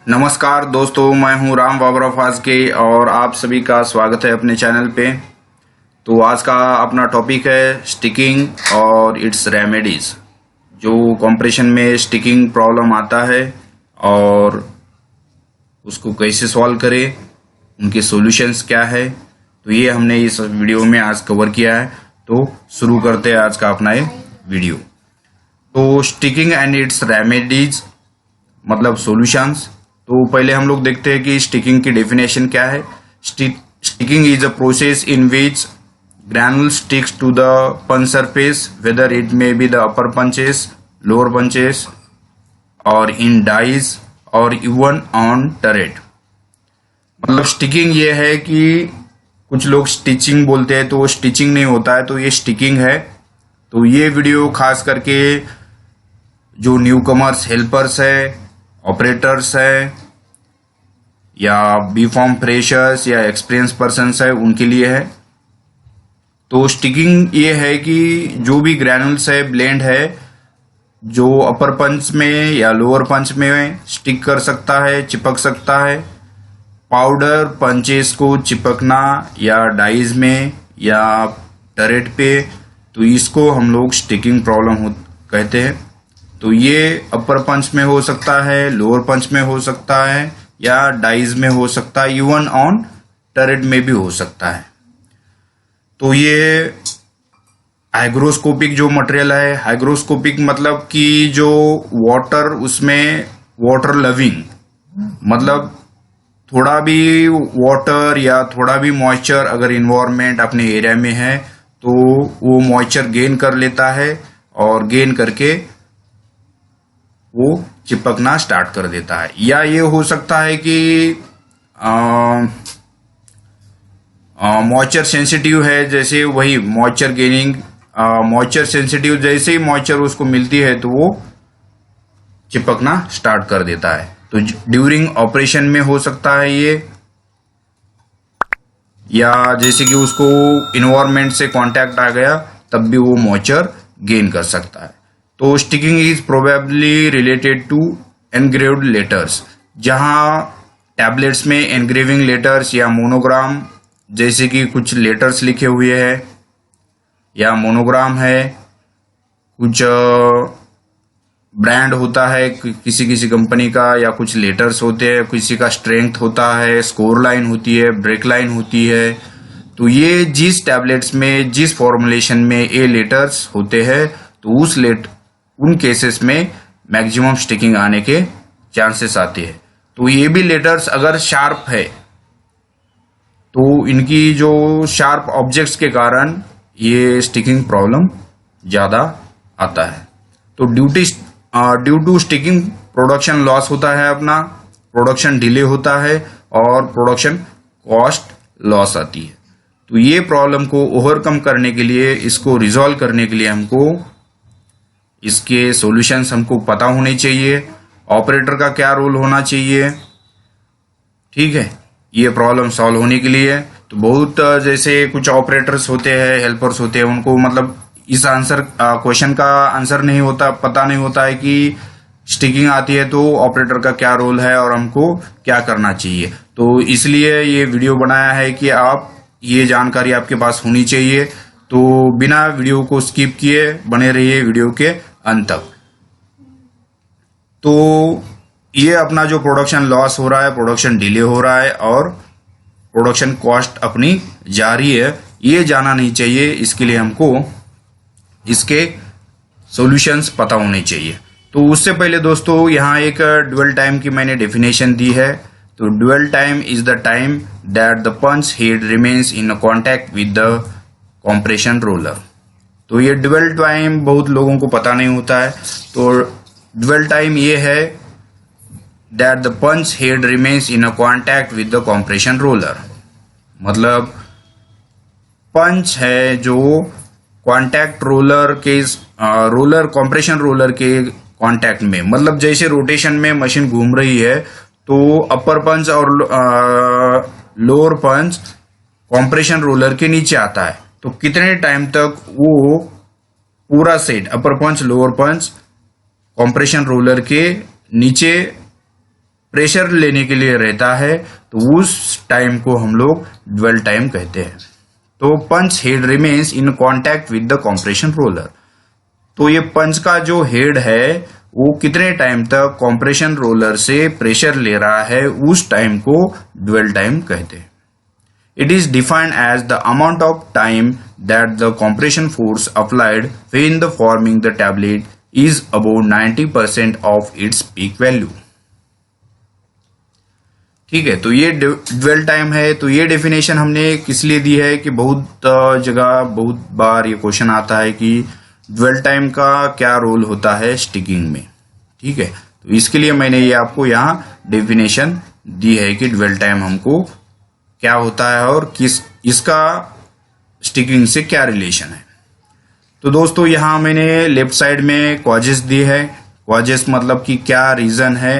नमस्कार दोस्तों, मैं हूं राम बाबरा फाज़के और आप सभी का स्वागत है अपने चैनल पे। तो आज का अपना टॉपिक है स्टिकिंग और इट्स रेमेडीज़। जो कंप्रेशन में स्टिकिंग प्रॉब्लम आता है और उसको कैसे सॉल्व करें, उनके सॉल्यूशंस क्या है, तो ये हमने इस वीडियो में आज कवर किया है। तो शुरू करते हैं आज का अपना ये वीडियो। तो स्टिकिंग एंड इट्स रेमेडीज मतलब सॉल्यूशंस। तो पहले हम लोग देखते हैं कि स्टिकिंग की डेफिनेशन क्या है। Sticking is a process in which granule sticks to the punch surface, whether it may be the upper punches, lower punches, or in dies, or even on turret। मतलब स्टिकिंग ये है कि कुछ लोग stitching बोलते हैं, तो वो स्टिचिंग नहीं होता है, तो ये स्टिकिंग है। तो ये वीडियो खास करके जो न्यू कमर्स हेल्पर्स है, ऑपरेटर्स है, या बी फॉर्म फ्रेशर्स या एक्सपीरियंस पर्सन्स है, उनके लिए है। तो स्टिकिंग ये है कि जो भी ग्रैनुल्स है, ब्लेंड है, जो अपर पंच में या लोअर पंच में स्टिक कर सकता है, चिपक सकता है। पाउडर पंचेस को चिपकना या डाइज में या टरेट पे, तो इसको हम लोग स्टिकिंग प्रॉब्लम कहते हैं। तो ये अपर पंच में हो सकता है, लोअर पंच में हो सकता है, या डाइज में हो सकता है, इवन ऑन टरेट में भी हो सकता है। तो ये हाइग्रोस्कोपिक जो मटेरियल है, हाइग्रोस्कोपिक मतलब कि जो वाटर, उसमें वाटर लविंग, मतलब थोड़ा भी वाटर या थोड़ा भी मॉइस्चर अगर इन्वायरमेंट अपने एरिया में है तो वो मॉइस्चर गेन कर लेता है और गेन करके वो चिपकना स्टार्ट कर देता है। या ये हो सकता है कि मॉइस्चर सेंसिटिव है, जैसे वही मॉइस्चर गेनिंग, मॉइस्चर सेंसिटिव, जैसे ही मॉइस्चर उसको मिलती है तो वो चिपकना स्टार्ट कर देता है। तो ड्यूरिंग ऑपरेशन में हो सकता है ये, या जैसे कि उसको इन्वायरमेंट से कांटेक्ट आ गया तब भी वो मॉइस्चर गेन कर सकता है। तो sticking is probably related to engraved letters, जहां टैबलेट्स में एनग्रेविंग लेटर्स या मोनोग्राम, जैसे कि कुछ लेटर्स लिखे हुए हैं या मोनोग्राम है, कुछ ब्रांड होता है किसी किसी कंपनी का, या कुछ लेटर्स होते हैं, किसी का स्ट्रेंथ होता है, स्कोर लाइन होती है, ब्रेक लाइन होती है। तो ये जिस टैबलेट्स में, जिस फॉर्मुलेशन में ये लेटर्स होते हैं, तो उन केसेस में मैक्सिमम स्टिकिंग आने के चांसेस आते हैं। तो ये भी लेटर्स अगर शार्प है तो इनकी जो शार्प ऑब्जेक्ट्स के कारण ये स्टिकिंग प्रॉब्लम ज़्यादा आता है। तो due to sticking production loss होता है, अपना प्रोडक्शन डिले होता है और प्रोडक्शन कॉस्ट लॉस आती है। तो ये प्रॉब्लम को ओवरकम करने के लिए, इसको रिजॉल्व करने के लिए हमको इसके सॉल्यूशंस हमको पता होने चाहिए। ऑपरेटर का क्या रोल होना चाहिए, ठीक है, ये प्रॉब्लम सॉल्व होने के लिए। तो बहुत जैसे कुछ ऑपरेटर्स होते हैं, हेल्पर्स होते हैं, उनको मतलब इस क्वेश्चन का आंसर नहीं होता, पता नहीं होता है कि स्टिकिंग आती है तो ऑपरेटर का क्या रोल है और हमको क्या करना चाहिए। तो इसलिए ये वीडियो बनाया है कि आप ये जानकारी आपके पास होनी चाहिए। तो बिना वीडियो को स्किप किए बने रहिए वीडियो के अंत तक। तो ये अपना जो प्रोडक्शन लॉस हो रहा है, प्रोडक्शन डिले हो रहा है और प्रोडक्शन कॉस्ट अपनी जारी है, ये जाना नहीं चाहिए। इसके लिए हमको इसके सॉल्यूशंस पता होने चाहिए। तो उससे पहले दोस्तों, यहाँ एक ड्यूअल टाइम की मैंने डेफिनेशन दी है। तो dual time is the time that the punch head remains in contact with the compression roller. तो ये ड्यूअल टाइम बहुत लोगों को पता नहीं होता है। तो ड्यूअल टाइम ये है that the punch head remains in a contact with the compression roller। मतलब पंच है जो कॉन्टैक्ट रोलर के कॉम्प्रेशन रोलर के कॉन्टैक्ट में, मतलब जैसे रोटेशन में मशीन घूम रही है तो अपर पंच और लोअर पंच कॉम्प्रेशन रोलर के नीचे आता है। तो कितने टाइम तक वो पूरा सेट, अपर पंच लोअर पंच, कॉम्प्रेशन रोलर के नीचे प्रेशर लेने के लिए रहता है, तो उस टाइम को हम लोग ड्वेल टाइम कहते हैं। तो punch head remains in contact with the compression roller. तो ये पंच का जो हेड है वो कितने टाइम तक कंप्रेशन रोलर से प्रेशर ले रहा है, उस टाइम को ड्वेल टाइम कहते हैं। It is defined as the amount of time that the compression force applied when the forming the tablet is above 90% of its peak value। ठीक है, तो ये ड्वेल टाइम है। तो ये डेफिनेशन हमने किस लिए दी है कि बहुत जगह बहुत बार ये क्वेश्चन आता है कि ड्वेल टाइम का क्या रोल होता है स्टिकिंग में। ठीक है, तो इसके लिए मैंने ये आपको यहाँ डेफिनेशन दी है कि ड्वेल टाइम हमको क्या होता है और किस इसका स्टिकिंग से क्या रिलेशन है। तो दोस्तों यहाँ मैंने लेफ्ट साइड में कॉजेस दी है। कॉजेस मतलब कि क्या रीजन है,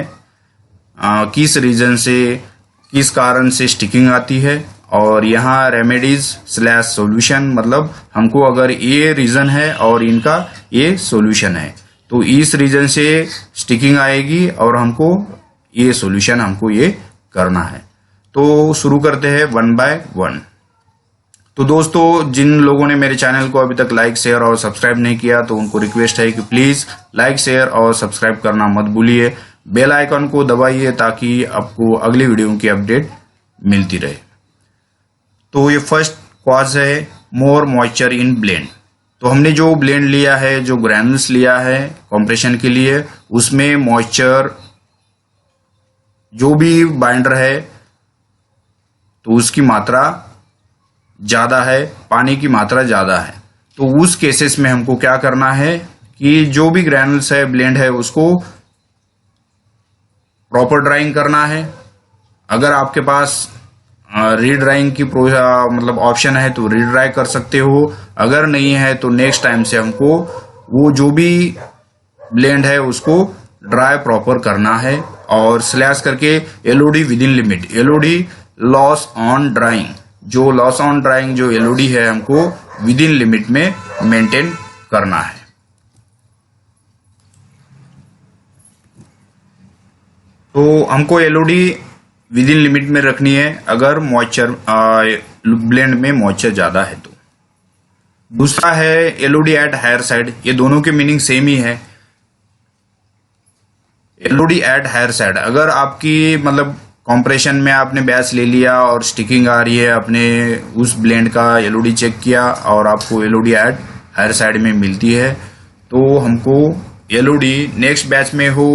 किस रीजन से किस कारण से स्टिकिंग आती है, और यहाँ रेमेडीज स्लैश सॉल्यूशन मतलब हमको अगर ये रीजन है और इनका ये सॉल्यूशन है तो इस रीजन से स्टिकिंग आएगी और हमको ये सॉल्यूशन हमको ये करना है। तो शुरू करते हैं 1 बाय 1। तो दोस्तों जिन लोगों ने मेरे चैनल को अभी तक लाइक शेयर और सब्सक्राइब नहीं किया तो उनको रिक्वेस्ट है कि प्लीज लाइक शेयर और सब्सक्राइब करना मत भूलिए। बेल आइकन को दबाइए ताकि आपको अगली वीडियो की अपडेट मिलती रहे। तो ये फर्स्ट कॉज है मोर मॉइस्चर इन ब्लेंड। तो हमने जो ब्लेंड लिया है, जो ग्रैनुल्स लिया है कंप्रेशन के लिए, उसमें मॉइस्चर जो भी बाइंडर है तो उसकी मात्रा ज्यादा है, पानी की मात्रा ज्यादा है। तो उस केसेस में हमको क्या करना है कि जो भी ग्रैनुल्स है ब्लेंड है उसको प्रॉपर ड्राइंग करना है। अगर आपके पास रीड्राइंग की मतलब ऑप्शन है तो रीड्राई कर सकते हो, अगर नहीं है तो नेक्स्ट टाइम से हमको वो जो भी ब्लेंड है उसको ड्राई प्रॉपर करना है और स्लैश करके Elodie with in limit, Elodie loss on drawing, जो लॉस ऑन ड्राइंग जो एलओडी है हमको विद इन लिमिट में मेंटेन करना है। तो हमको एलओडी विद इन लिमिट में रखनी है अगर मॉइस्चर ब्लेंड में मॉइस्चर ज्यादा है तो। दूसरा है एलओडी एट हायर साइड। ये दोनों के मीनिंग सेम ही है। एलओडी एट हायर साइड, अगर आपकी मतलब कंप्रेशन में आपने बैच ले लिया और स्टिकिंग आ रही है, आपने उस ब्लेंड का एलओडी चेक किया और आपको एलओडी एट हायर साइड में मिलती है तो हमको एलओडी नेक्स्ट बैच में हो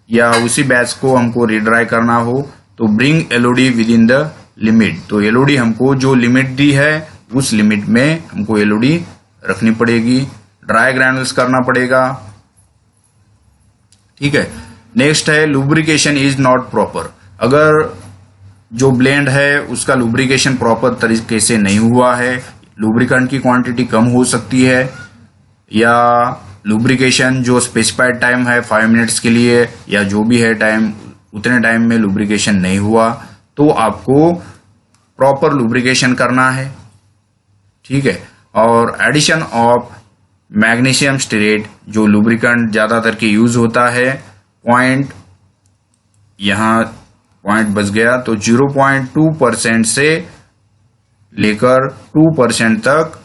या उसी बैच को हमको रीड्राई करना हो तो bring Elodie with in the limit. तो एलओडी हमको जो लिमिट दी है उस लिमिट में हमको एलओडी रखनी पड़ेगी, ड्राई ग्रैनुल्स करना पड़ेगा। ठीक है, नेक्स्ट है लुब्रिकेशन इज नॉट प्रॉपर। अगर जो ब्लेंड है उसका लुब्रिकेशन प्रॉपर तरीके से नहीं हुआ है, लुब्रिकेंट की क्वांटिटी कम हो सकती है या लुब्रिकेशन जो स्पेसिफाइड टाइम है 5 मिनट्स के लिए या जो भी है टाइम, उतने टाइम में लुब्रिकेशन नहीं हुआ तो आपको प्रॉपर लुब्रिकेशन करना है। ठीक है, और एडिशन ऑफ मैग्नीशियम स्टीरेट जो लुब्रिकेंट ज्यादातर के यूज होता है, पॉइंट यहाँ पॉइंट बच गया तो 0.2% से लेकर 2% तक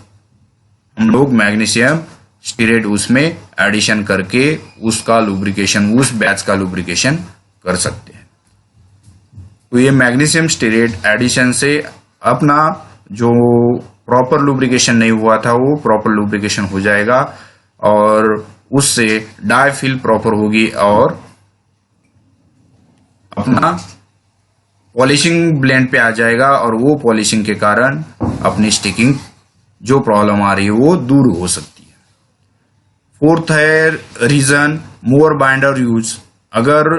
हम लोग मैग्नीशियम स्टीरेट उसमें एडिशन करके उसका लुब्रिकेशन, उस बैच का लुब्रिकेशन कर सकते हैं। तो ये मैग्नीशियम स्टीरेट एडिशन से अपना जो प्रॉपर लुब्रिकेशन नहीं हुआ था वो प्रॉपर लुब्रिकेशन हो जाएगा और उससे डाई फिल प्रॉपर होगी और अपना पॉलिशिंग ब्लेंड पे आ जाएगा और वो पॉलिशिंग के कारण अपनी स्टिकिंग जो प्रॉब्लम आ रही है वो दूर हो सकती है। फोर्थ है रीजन मोर बाइंडर यूज। अगर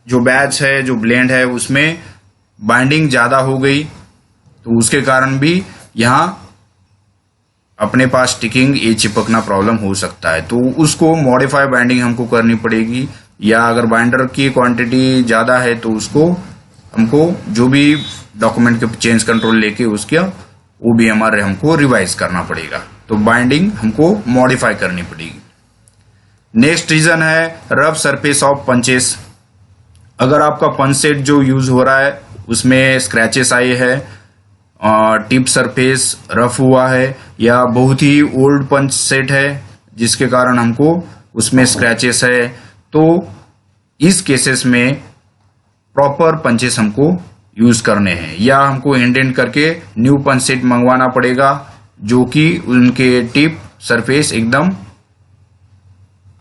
जो बैच है, जो ब्लेंड है उसमें बाइंडिंग ज्यादा हो गई तो उसके कारण भी यहाँ अपने पास स्टिकिंग ये चिपकना प्रॉब्लम हो सकता है, तो उसको मॉडिफाई बाइंडिंग हमको करनी पड़ेगी। या अगर बाइंडर की क्वांटिटी ज्यादा है तो उसको हमको जो भी डॉक्यूमेंट के चेंज कंट्रोल लेके उसके वो भी हमारे हमको रिवाइज करना पड़ेगा, तो बाइंडिंग हमको मॉडिफाई करनी पड़ेगी। नेक्स्ट रीजन है रफ सरफेस ऑफ पंचेस। अगर आपका पंच सेट जो यूज हो रहा है उसमें स्क्रैचेस आए हैं, टिप सरफेस रफ हुआ है, या बहुत ही ओल्ड पंच सेट है जिसके कारण हमको उसमें स्क्रैचेस है, तो इस केसेस में प्रॉपर पंचेस हमको यूज करने हैं, या हमको इंडेंट करके न्यू पंच सेट मंगवाना पड़ेगा जो कि उनके टिप सरफेस एकदम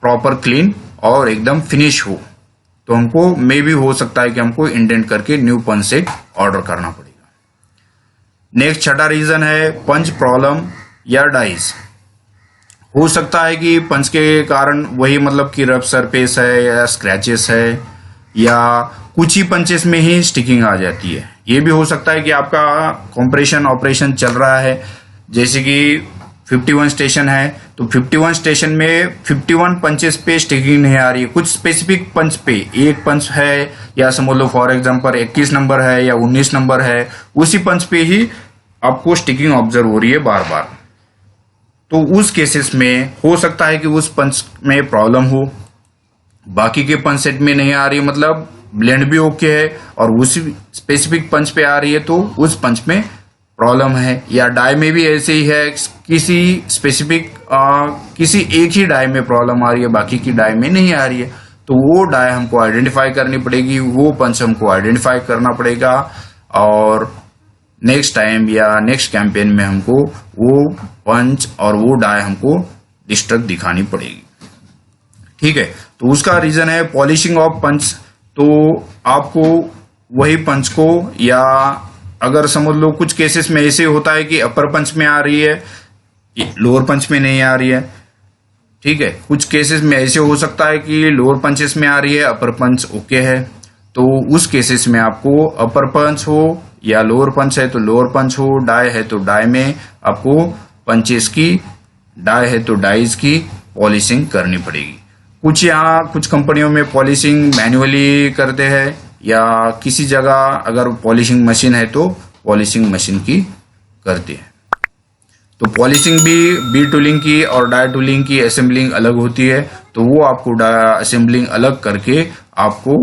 प्रॉपर क्लीन और एकदम फिनिश हो। तो हमको मे भी हो सकता है कि हमको इंडेंट करके न्यू पंच सेट ऑर्डर करना पड़ेगा। नेक्स्ट छठा रीजन है पंच प्रॉब्लम या डाइज। हो सकता है कि पंच के कारण वही मतलब कि रफ सरफेस है या स्क्रैचेस है, या कुछ ही पंचेस में ही स्टिकिंग आ जाती है। ये भी हो सकता है कि आपका कंप्रेशन ऑपरेशन चल रहा है, जैसे कि 51 स्टेशन है तो 51 स्टेशन में 51 पंचेस पे स्टिकिंग नहीं आ रही है, कुछ स्पेसिफिक पंच पे एक पंच है, या समझ लो फॉर एग्जांपल 21 नंबर है या 19 नंबर है, उसी पंच पे ही आपको स्टिकिंग ऑब्जर्व हो रही है बार बार। तो उस केसेस में हो सकता है कि उस पंच में प्रॉब्लम हो, बाकी के पंच सेट में नहीं आ रही है, मतलब ब्लेंड भी ओके है और उसी स्पेसिफिक पंच पे आ रही है, तो उस पंच में प्रॉब्लम है। या डाई में भी ऐसे ही है, किसी स्पेसिफिक किसी एक ही डाई में प्रॉब्लम आ रही है, बाकी की डाई में नहीं आ रही है, तो वो डाई हमको आइडेंटिफाई करनी पड़ेगी, वो पंच हमको आइडेंटिफाई करना पड़ेगा, और नेक्स्ट टाइम या नेक्स्ट कैंपेन में हमको वो पंच और वो डाई हमको डिस्ट्रक्ट दिखानी पड़ेगी। ठीक है, तो उसका रीजन है पॉलिशिंग ऑफ पंच। तो आपको वही पंच को, या अगर समझ लो कुछ केसेस में ऐसे होता है कि अपर पंच में आ रही है, लोअर पंच में नहीं आ रही है। ठीक है, कुछ केसेस में ऐसे हो सकता है कि लोअर पंचेस में आ रही है, अपर पंच ओके है, तो उस केसेस में आपको अपर पंच हो या लोअर पंच है तो लोअर पंच हो, डाई है तो डाई में आपको पंचेस की, डाई है तो डाइज की पॉलिशिंग करनी पड़ेगी। कुछ कंपनियों में पॉलिशिंग मैन्युअली करते हैं, या किसी जगह अगर पॉलिशिंग मशीन है तो पॉलिशिंग मशीन की करते हैं। तो पॉलिशिंग भी बी टूलिंग की और डाई टूलिंग की असेंबलिंग अलग होती है, तो वो आपको असेंबलिंग अलग करके आपको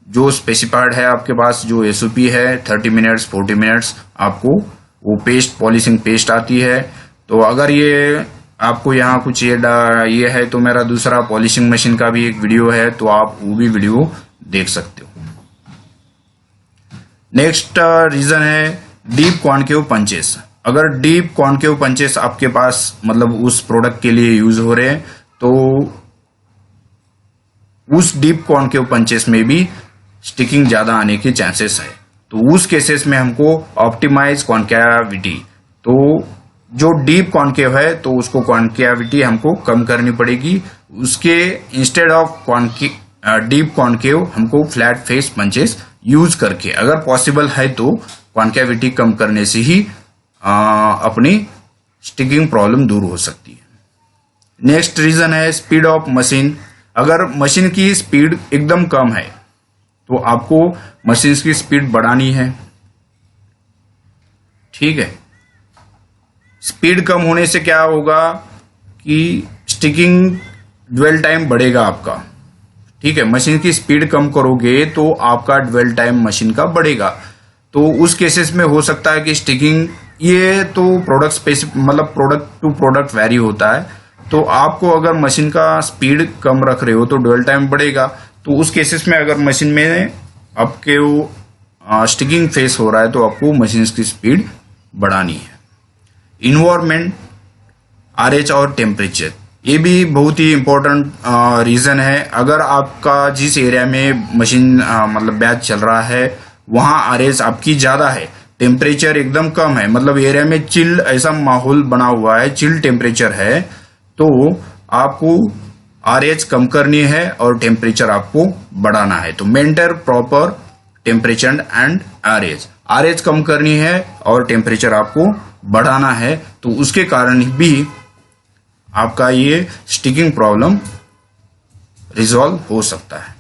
जो स्पेसिफाइड है आपके पास जो एसओपी है 30 मिनट्स 40 मिनट्स आपको वो पेस्ट पॉलिशिंग पेस्ट आती है। तो अगर ये आपको यहाँ कुछ ये है तो मेरा दूसरा पॉलिशिंग मशीन का भी एक वीडियो है, तो आप वो भी वीडियो देख सकते हो। नेक्स्ट रीजन है डीप कॉन्केव पंचेस। अगर डीप कॉन्केव पंचेस आपके पास मतलब उस प्रोडक्ट के लिए यूज हो रहे हैं, तो उस डीप कॉन्केव पंचेस में भी स्टिकिंग ज्यादा आने के चांसेस है। तो उस केसेस में हमको ऑप्टिमाइज कॉन्केविटी, तो जो डीप कॉन्केव है तो उसको कॉन्केविटी हमको कम करनी पड़ेगी, उसके इंस्टेड ऑफ डीप कॉन्केव हमको फ्लैट फेस पंचेस यूज करके, अगर पॉसिबल है तो कॉन्केविटी कम करने से ही अपनी स्टिकिंग प्रॉब्लम दूर हो सकती है। नेक्स्ट रीजन है स्पीड ऑफ मशीन। अगर मशीन की स्पीड एकदम कम है तो आपको मशीन की स्पीड बढ़ानी है। ठीक है, स्पीड कम होने से क्या होगा कि स्टिकिंग ड्वेल टाइम बढ़ेगा आपका। ठीक है, मशीन की स्पीड कम करोगे तो आपका ड्वेल टाइम मशीन का बढ़ेगा, तो उस केसेस में हो सकता है कि स्टिकिंग, ये तो प्रोडक्ट स्पेसिफिक मतलब प्रोडक्ट टू प्रोडक्ट वेरी होता है, तो आपको अगर मशीन का स्पीड कम रख रहे हो तो ड्वेल टाइम बढ़ेगा, तो उस केसेस में अगर मशीन में आपके स्टिकिंग फेस हो रहा है तो आपको मशीन की स्पीड बढ़ानी है। इन्वायरमेंट, आरएच और टेम्परेचर, ये भी बहुत ही इंपॉर्टेंट रीजन है। अगर आपका जिस एरिया में मशीन मतलब बैच चल रहा है वहां आरएच आपकी ज्यादा है, टेम्परेचर एकदम कम है, मतलब एरिया में चिल ऐसा माहौल बना हुआ है, चिल टेम्परेचर है, तो आपको आरएच कम करनी है और टेम्परेचर आपको बढ़ाना है। तो maintain proper temperature and RH कम करनी है और टेम्परेचर आपको बढ़ाना है, तो उसके कारण भी आपका ये स्टिकिंग प्रॉब्लम रिजॉल्व हो सकता है।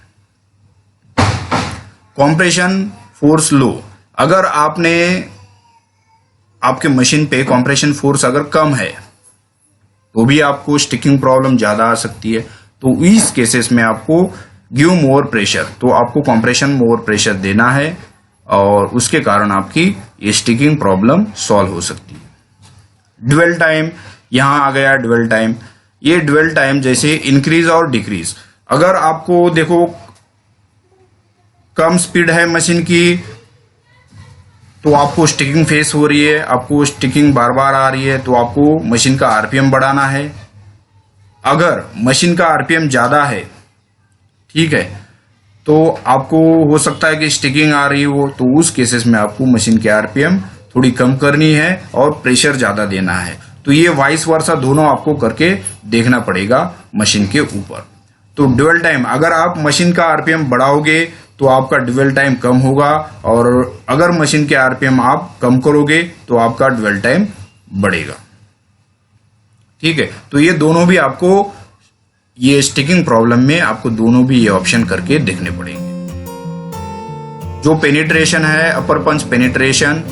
कॉम्प्रेशन फोर्स लो, अगर आपने आपके मशीन पे कॉम्प्रेशन फोर्स अगर कम है तो भी आपको स्टिकिंग प्रॉब्लम ज्यादा आ सकती है। तो इस केसेस में आपको गिव मोर प्रेशर, तो आपको कंप्रेशन मोर प्रेशर देना है और उसके कारण आपकी ये स्टिकिंग प्रॉब्लम सॉल्व हो सकती है। ड्वेल टाइम, यहां आ गया ड्वेल टाइम। ये ड्वेल टाइम जैसे इंक्रीज और डिक्रीज, अगर आपको देखो कम स्पीड है मशीन की तो आपको स्टिकिंग फेस हो रही है, आपको स्टिकिंग बार बार आ रही है, तो आपको मशीन का आरपीएम बढ़ाना है। अगर मशीन का आरपीएम ज्यादा है, ठीक है, तो आपको हो सकता है कि स्टिकिंग आ रही हो, तो उस केसेस में आपको मशीन के आरपीएम थोड़ी कम करनी है और प्रेशर ज्यादा देना है। तो ये वाइस वर्सा दोनों आपको करके देखना पड़ेगा मशीन के ऊपर। तो ड्यूअल टाइम, अगर आप मशीन का आरपीएम बढ़ाओगे तो आपका ड्यूअल टाइम कम होगा, और अगर मशीन के आरपीएम आप कम करोगे तो आपका ड्यूअल टाइम बढ़ेगा। ठीक है, तो ये दोनों भी आपको, ये स्टिकिंग प्रॉब्लम में आपको दोनों भी ये ऑप्शन करके देखने पड़ेंगे। जो पेनिट्रेशन है, अपर पंच पेनिट्रेशन,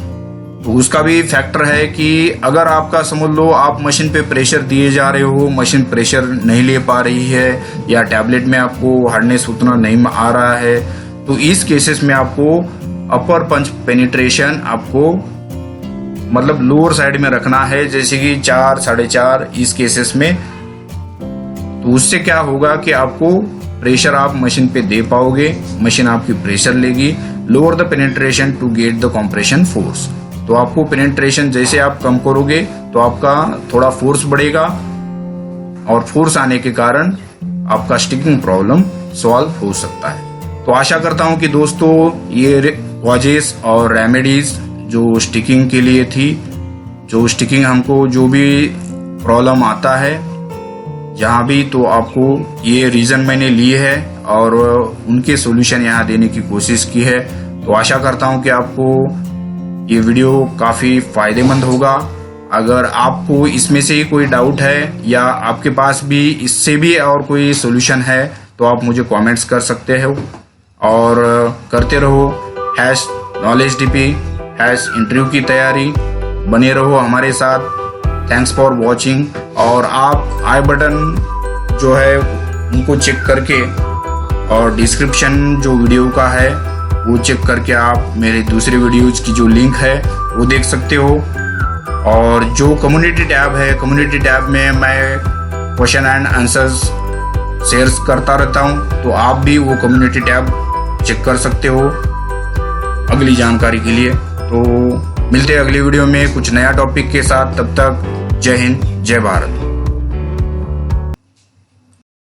तो उसका भी फैक्टर है कि अगर आपका समझ लो आप मशीन पे प्रेशर दिए जा रहे हो, मशीन प्रेशर नहीं ले पा रही है, या टैबलेट में आपको हार्डनेस उतना नहीं आ रहा है, तो इस केसेस में आपको अपर पंच पेनिट्रेशन आपको मतलब लोअर साइड में रखना है, जैसे कि 4, 4.5 इस केसेस में। तो उससे क्या होगा कि आपको प्रेशर आप मशीन पे दे पाओगे, मशीन आपकी प्रेशर लेगी। Lower the penetration to get the compression force, तो आपको पेनिट्रेशन जैसे आप कम करोगे तो आपका थोड़ा फोर्स बढ़ेगा, और फोर्स आने के कारण आपका स्टिकिंग प्रॉब्लम सॉल्व हो सकता है। तो आशा करता हूं कि दोस्तों ये कॉजेस और रेमेडीज जो स्टिकिंग के लिए थी, जो स्टिकिंग हमको जो भी प्रॉब्लम आता है जहां भी, तो आपको ये रीजन मैंने लिए है और उनके सॉल्यूशन यहाँ देने की कोशिश की है। तो आशा करता हूं कि आपको ये वीडियो काफी फायदेमंद होगा। अगर आपको इसमें से ही कोई डाउट है या आपके पास भी इससे भी और कोई सॉल्यूशन है तो आप मुझे कमेंट्स कर सकते हो, और करते रहो #knowledgeDP इंटरव्यू की तैयारी, बने रहो हमारे साथ। थैंक्स फॉर वॉचिंग, और आप आई बटन जो है उनको चेक करके और डिस्क्रिप्शन जो वीडियो का है वो चेक करके आप मेरे दूसरे वीडियोज की जो लिंक है वो देख सकते हो। और जो कम्युनिटी टैब है, कम्युनिटी टैब में मैं क्वेश्चन एंड आंसर्स शेयर करता रहता हूँ, तो आप भी वो कम्युनिटी टैब चेक कर सकते हो अगली जानकारी के लिए। तो मिलते हैं अगली वीडियो में कुछ नया टॉपिक के साथ, तब तक जय हिंद, जय भारत।